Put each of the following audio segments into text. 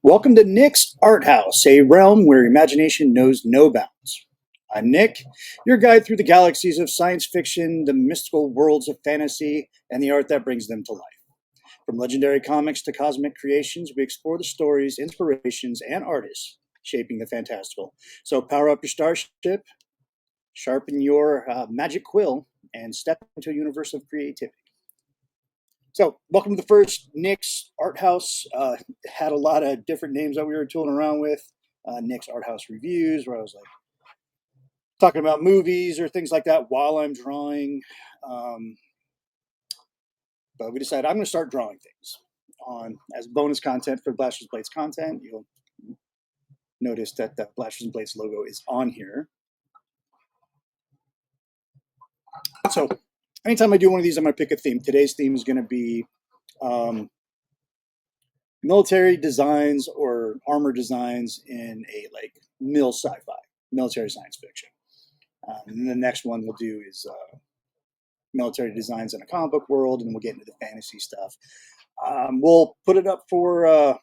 Welcome to Nick's Art House, a realm where imagination knows no bounds. I'm Nick, your guide through the galaxies of science fiction, the mystical worlds of fantasy, and the art that brings them to life. From legendary comics to cosmic creations, we explore the stories, inspirations, and artists shaping the fantastical. So power up your starship, sharpen your magic quill, and step into a universe of creativity. So, welcome to the first Nick's Art House. Had a lot of different names that we were tooling around with. Nick's Art House Reviews, where I was like talking about movies or things like that while I'm drawing. Um, but we decided I'm going to start drawing things on as bonus content for Blasters Blades content. You'll notice that the Blasters and Blades logo is on here. So, anytime I do one of these, I'm going to pick a theme. Today's theme is going to be military designs or armor designs in a like sci-fi, military science fiction. And the next one we'll do is military designs in a comic book world, and then we'll get into the fantasy stuff. We'll put it up for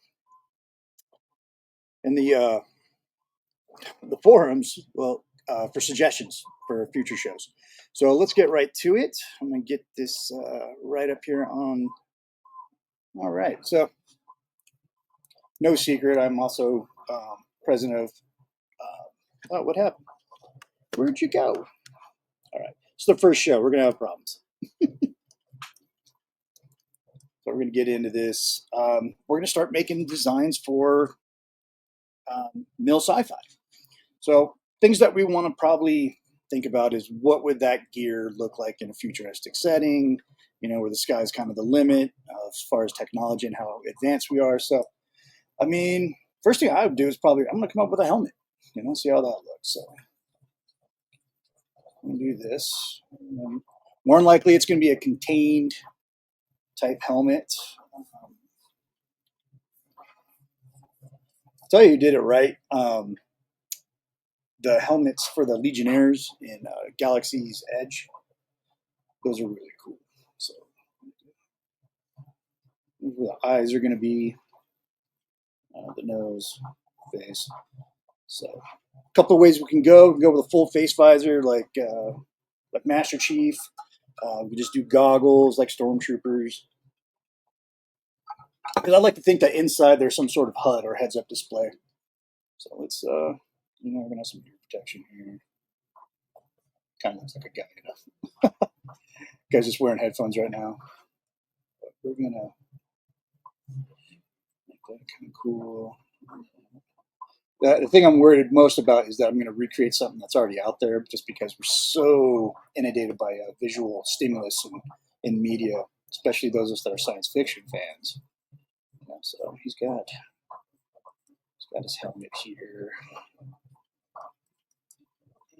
in the forums, well, for suggestions for future shows. So let's get right to it. I'm gonna get this right up here on. All right, so no secret, I'm also president of. Oh, what happened? Where'd you go? All right, it's the first show. We're gonna have problems. So we're going to get into this. We're going to start making designs for mill sci-fi. So things that we want to probably think about is what would that gear look like in a futuristic setting, you know, where the sky is kind of the limit as far as technology and how advanced we are. So, I mean, first thing I would do is probably, I'm going to come up with a helmet, you know, see how that looks. So I'm going to do this. More than likely, it's going to be a contained type helmet. I'll tell you, did it right. The helmets for the Legionnaires in Galaxy's Edge, those are really cool. So the eyes are going to be, the nose, face. So a couple of ways we can go. We can go with a full face visor, like Master Chief. We just do goggles, like Stormtroopers. Because I like to think that inside there's some sort of HUD or heads-up display. So let's, we're gonna have some ear protection here. Kind of looks like a guy, you know. Guy's just wearing headphones right now. But we're gonna make that kind of cool. The thing I'm worried most about is that I'm going to recreate something that's already out there, just because we're so inundated by visual stimulus in media, especially those of us that are science fiction fans. So he's got his helmet here. And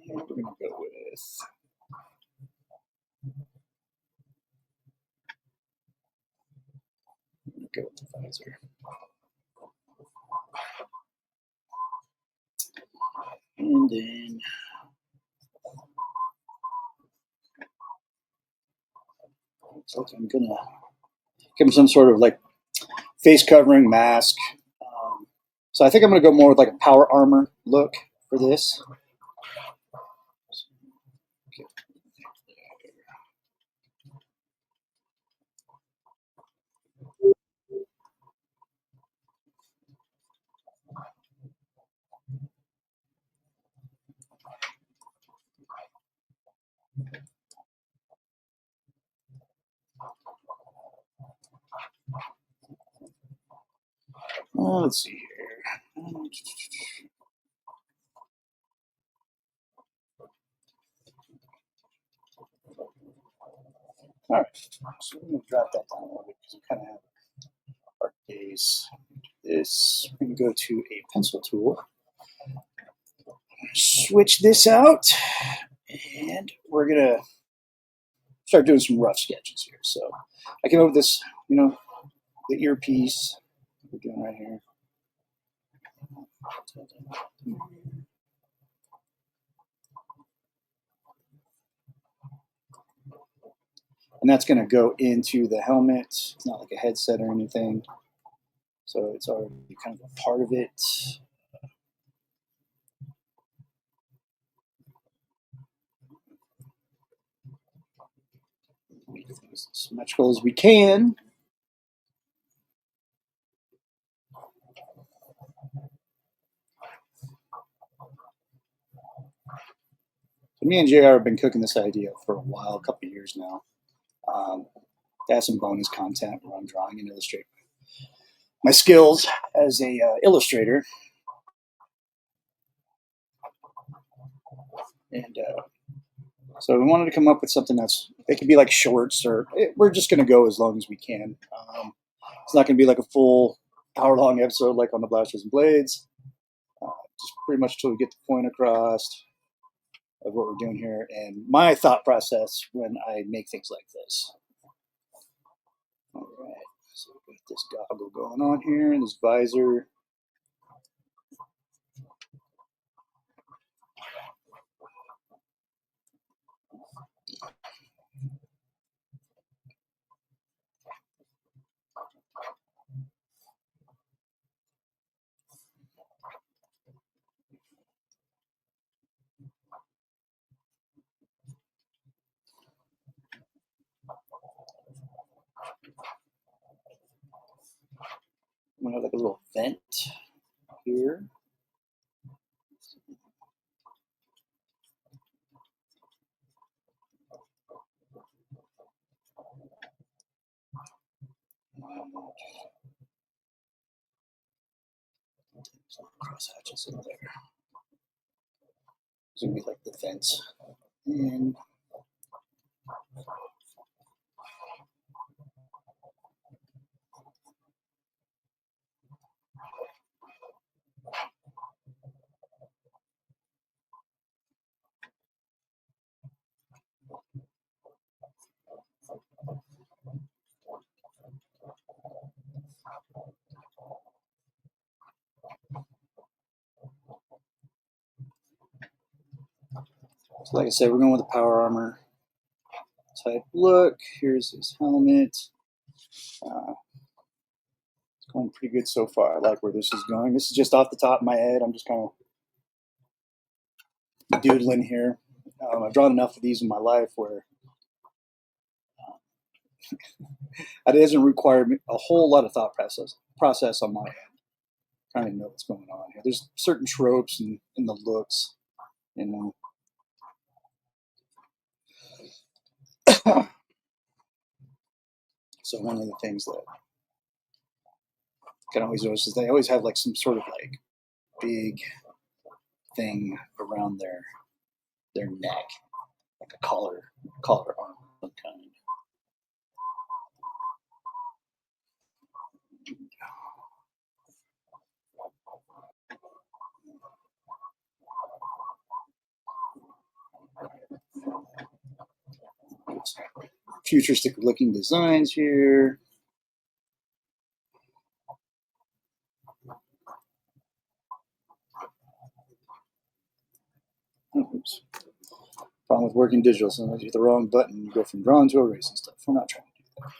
we're going to go with the visor. And then I'm going to give him some sort of like face covering mask. So I think I'm going to go more with like a power armor look for this. Let's see here. All right, so we're going to drop that down a little bit because we kind of have our base. This, we can go to a pencil tool, switch this out, and we're going to start doing some rough sketches here. So I came up with this, the earpiece we're doing right here. And that's going to go into the helmet. It's not like a headset or anything. So it's already kind of a part of it. Make things as symmetrical as we can. So me and JR have been cooking this idea for a while, a couple of years now. To have some bonus content where I'm drawing and illustrating my skills as a illustrator. And so we wanted to come up with something it could be like shorts, or we're just going to go as long as we can. It's not going to be like a full hour-long episode like on the Blasters and Blades. Just pretty much till we get the point across of what we're doing here and my thought process when I make things like this. All right, so we got this goggle going on here and this visor. I'm gonna have like a little vent here. Some cross hatches in there. It's gonna be like the vents. And so like I said, we're going with the power armor type look. Here's his helmet. It's going pretty good so far. I like where this is going. This is just off the top of my head. I'm just kind of doodling here. I've drawn enough of these in my life where it doesn't require a whole lot of thought process on my end. Trying to know what's going on here. There's certain tropes in the looks, you know. So one of the things that I can always notice is they always have like some sort of like big thing around their neck, like a collar arm of some kind. Futuristic looking designs here. Oops. Problem with working digital, sometimes you hit the wrong button, you go from drawing to erasing stuff. I'm not trying to do that.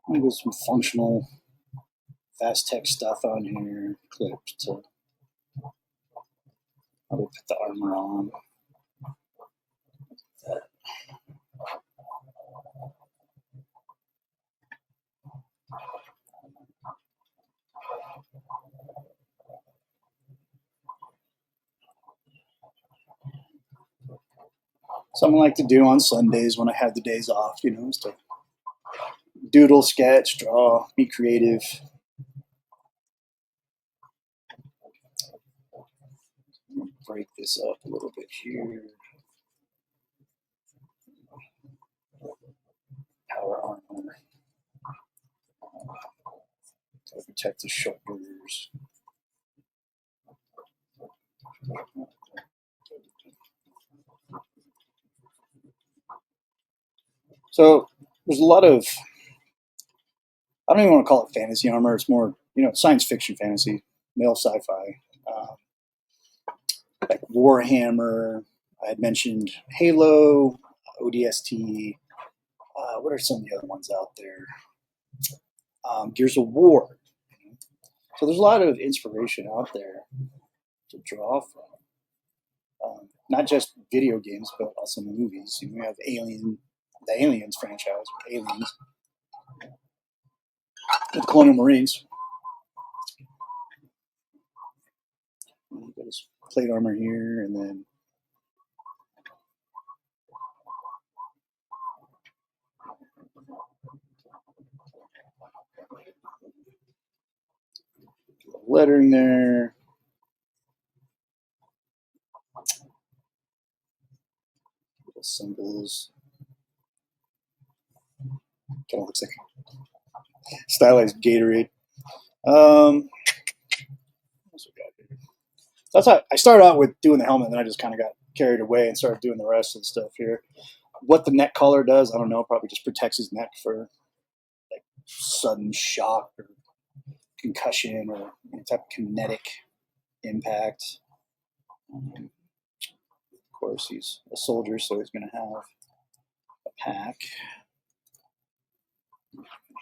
I'm gonna get some functional, fast text stuff on here, clips to probably put the armor on. Something I like to do on Sundays when I have the days off, is to doodle, sketch, draw, be creative. Break this up a little bit here. Power armor. To protect the shoulders. So there's a lot of I don't even want to call it fantasy armor. It's more, science fiction fantasy, male sci-fi, like Warhammer. I had mentioned Halo, ODST. What are some of the other ones out there? Gears of War. So there's a lot of inspiration out there to draw from. Not just video games, but also movies. We have the Aliens franchise, Aliens, with the Colonial Marines. Got his plate armor here, and then lettering there. Little symbols. Kind of looks like stylized Gatorade. That's how I started out with doing the helmet, and then I just kind of got carried away and started doing the rest of the stuff here. What the neck collar does, I don't know. Probably just protects his neck for like sudden shock or concussion or any type of kinetic impact. Of course, he's a soldier, so he's going to have a pack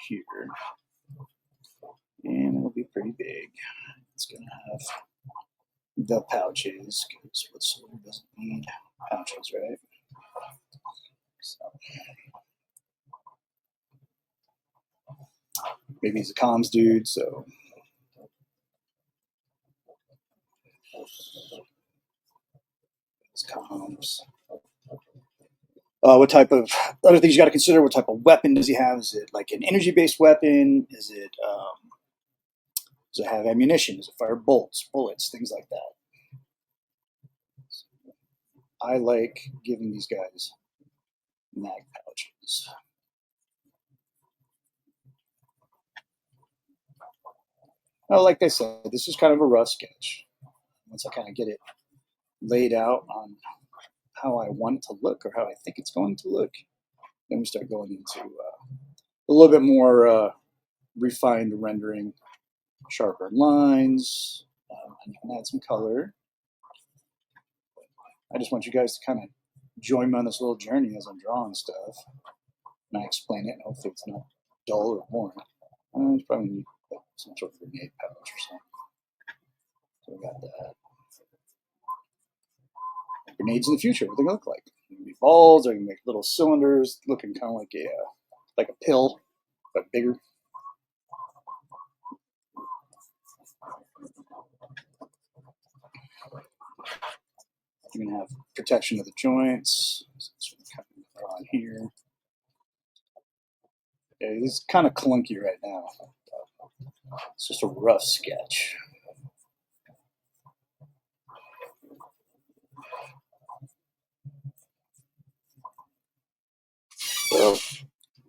here, and it'll be pretty big. It's going to have the pouches, because what soldier doesn't need pouches, right? So maybe he's a comms dude, so his comms. What type of other things you got to consider? What type of weapon does he have? Is it like an energy-based weapon? Does it have ammunition? Does it fire bolts, bullets, things like that? I like giving these guys mag pouches. Well, like I said, this is kind of a rough sketch. Once I kind of get it laid out on how I want it to look or how I think it's going to look, then we start going into a little bit more refined rendering, sharper lines, and you can add some color. I just want you guys to kind of join me on this little journey as I'm drawing stuff, and I explain it, and hopefully it's not dull or boring. It's probably need some sort of grenade pouch or something. So we got that. Grenades in the future, what they look like? They can be balls, or you can make little cylinders, looking kind of like a pill, but bigger. You can have protection of the joints. So on here. Okay, this is kind of clunky right now. It's just a rough sketch. So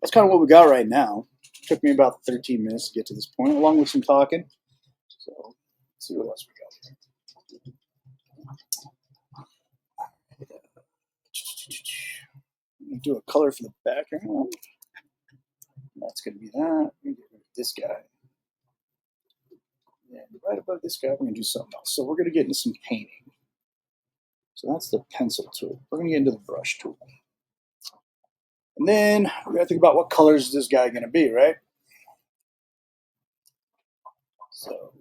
that's kind of what we got right now. It took me about 13 minutes to get to this point, along with some talking. So let's see what else we got here. Do a color for the background. That's going to be that. We're going to get rid of this guy. And right above this guy, we're going to do something else. So we're going to get into some painting. So that's the pencil tool. We're going to get into the brush tool. And then we're going to think about what colors is this guy going to be, right? So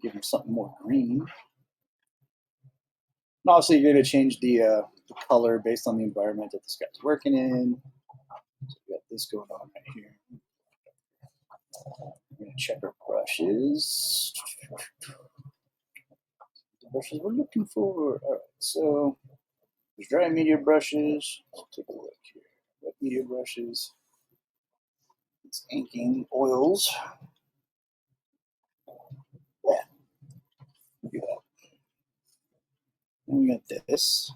give him something more green. And obviously, you're going to change the color based on the environment that this guy's working in. So we got this going on right here. We're going to check our brushes. The brushes we're looking for. All right, so there's dry media brushes. Let's take a look here. Wet media brushes. It's inking oils. Yeah, look at that. And we got this.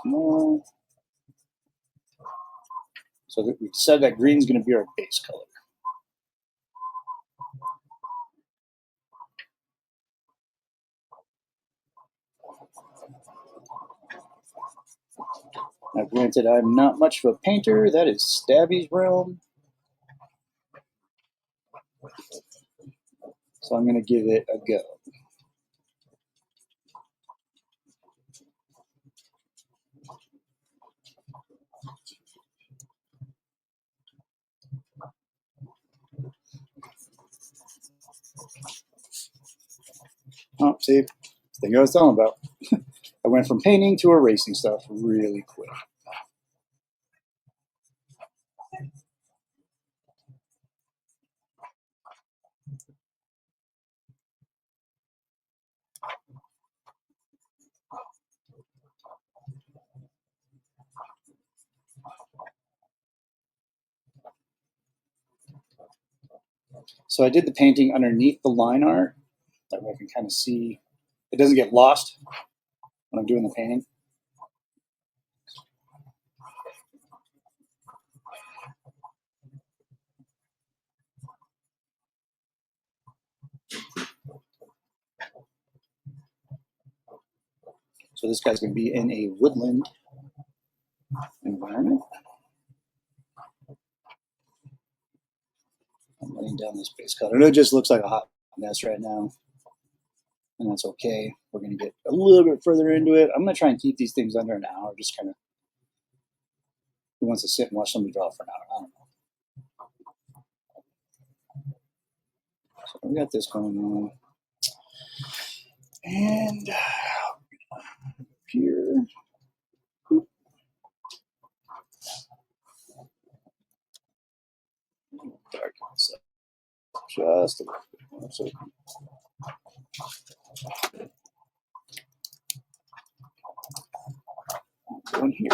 small. So that we said that green is going to be our base color. Now, granted, I'm not much of a painter. That is Stabby's realm. So I'm going to give it a go. Oh, see, thing I was telling about. I went from painting to erasing stuff really quick. So I did the painting underneath the line art. That way I can kind of see it doesn't get lost when I'm doing the painting. So this guy's going to be in a woodland environment. I'm laying down this base color. And it just looks like a hot mess right now. And that's okay. We're going to get a little bit further into it. I'm going to try and keep these things under an hour. Just kind of, who wants to sit and watch somebody draw for an hour? I don't know. So we got this going on. And here. Darken this up just a little bit more. So one here.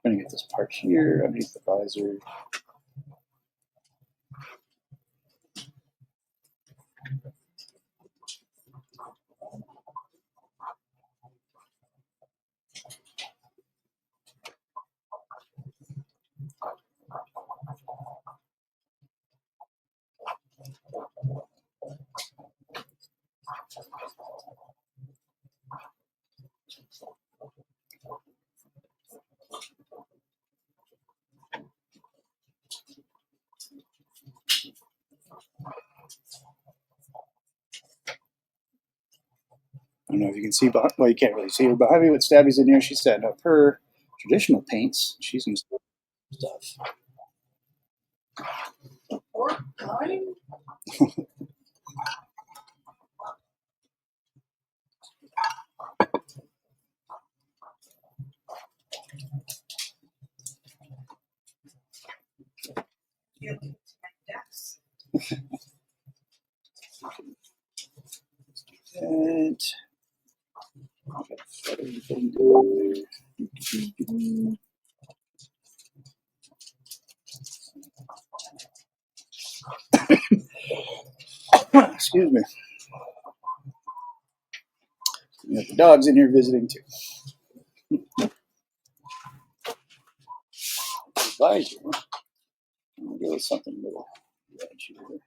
I'm going to get this part here underneath the visor. I don't know if you can see, well, you can't really see her behind me, but Stabby's in here. She's setting up her traditional paints. She's in stuff. Or time? And excuse me. We got the dogs in here visiting too. Advisor. I'm gonna go with something little red here.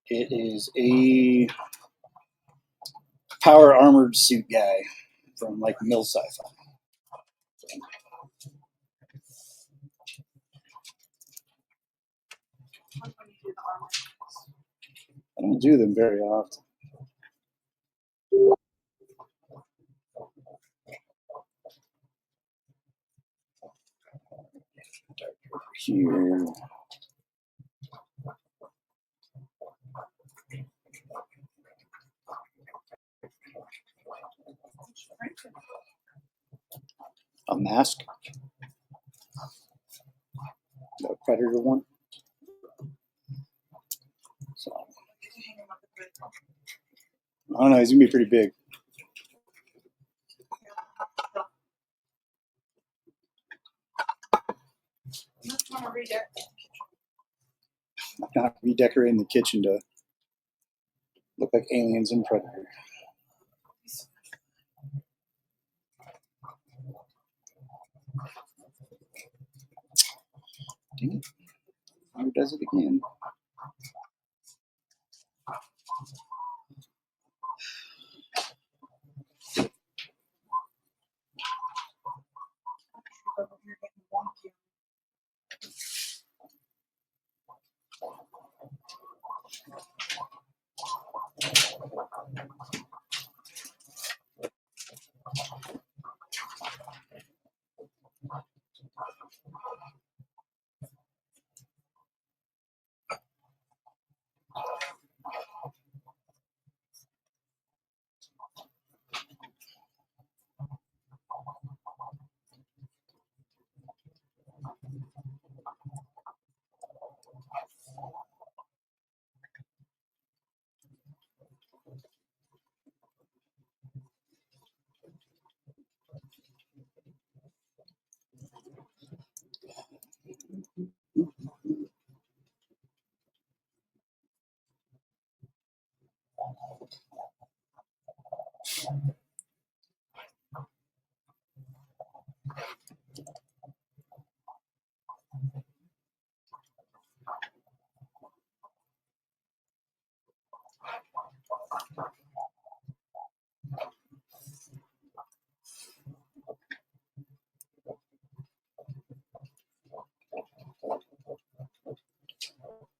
It is a power armored suit guy from like Mill Sci-Fi. I don't do them very often. Over here. A mask. The Predator one. So, I don't know. He's gonna be pretty big. I'm not redecorating the kitchen to look like Aliens and Predator. Dang it. Who does it again?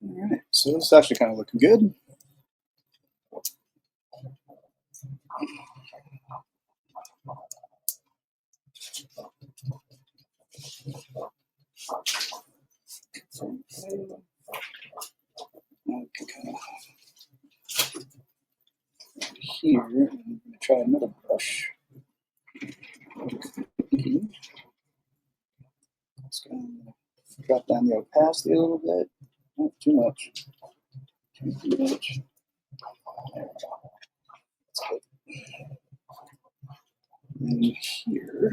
All right, so this is actually kind of looking good. Okay, kind of here. I'm going to try another brush. It's going to drop down the opacity a little bit. Not too much. Too much. There we go. That's good. And here.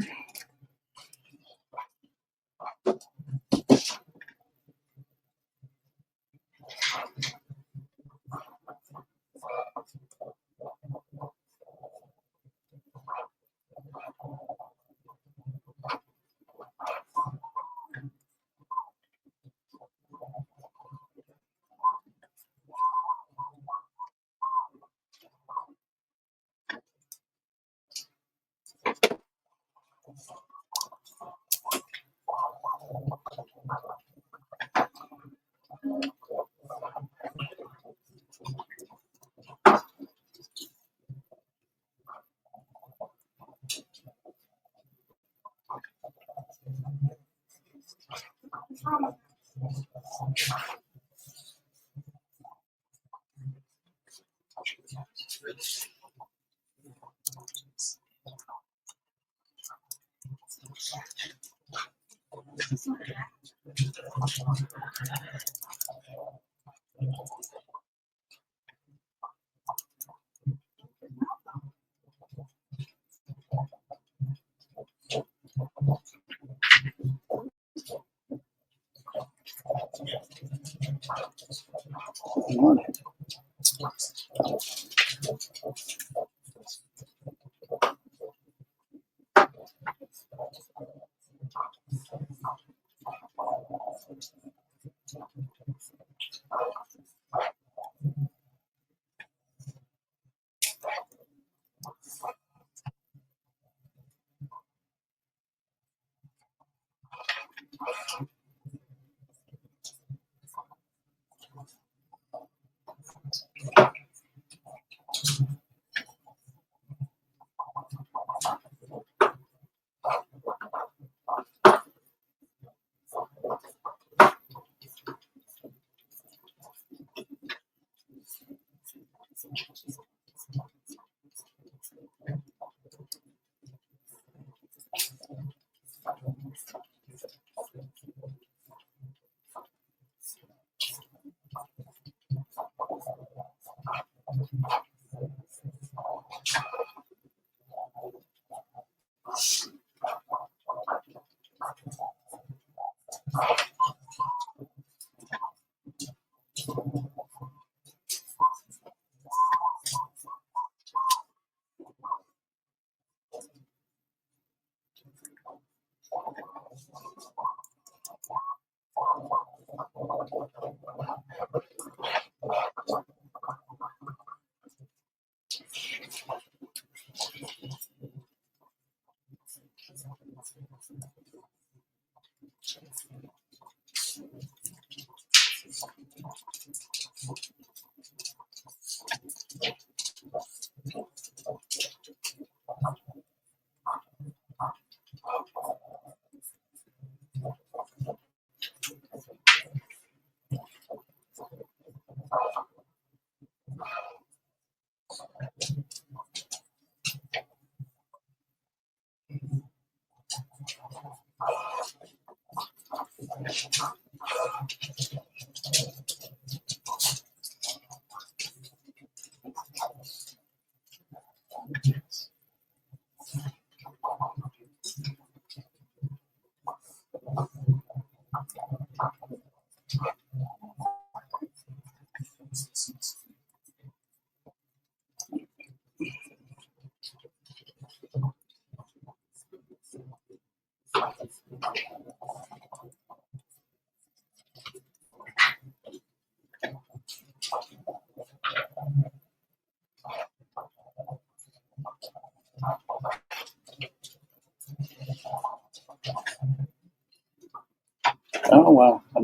Come on.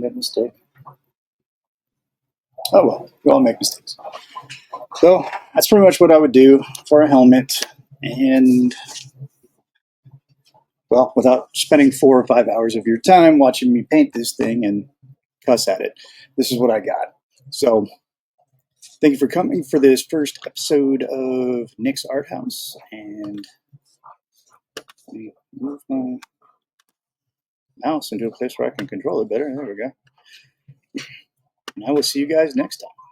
that mistake. Oh well, we all make mistakes. So that's pretty much what I would do for a helmet. And well, without spending 4 or 5 hours of your time watching me paint this thing and cuss at it, this is what I got. So thank you for coming for this first episode of Nick's Art House. And let me move my mouse into a place where I can control it better. There we go. And I will see you guys next time.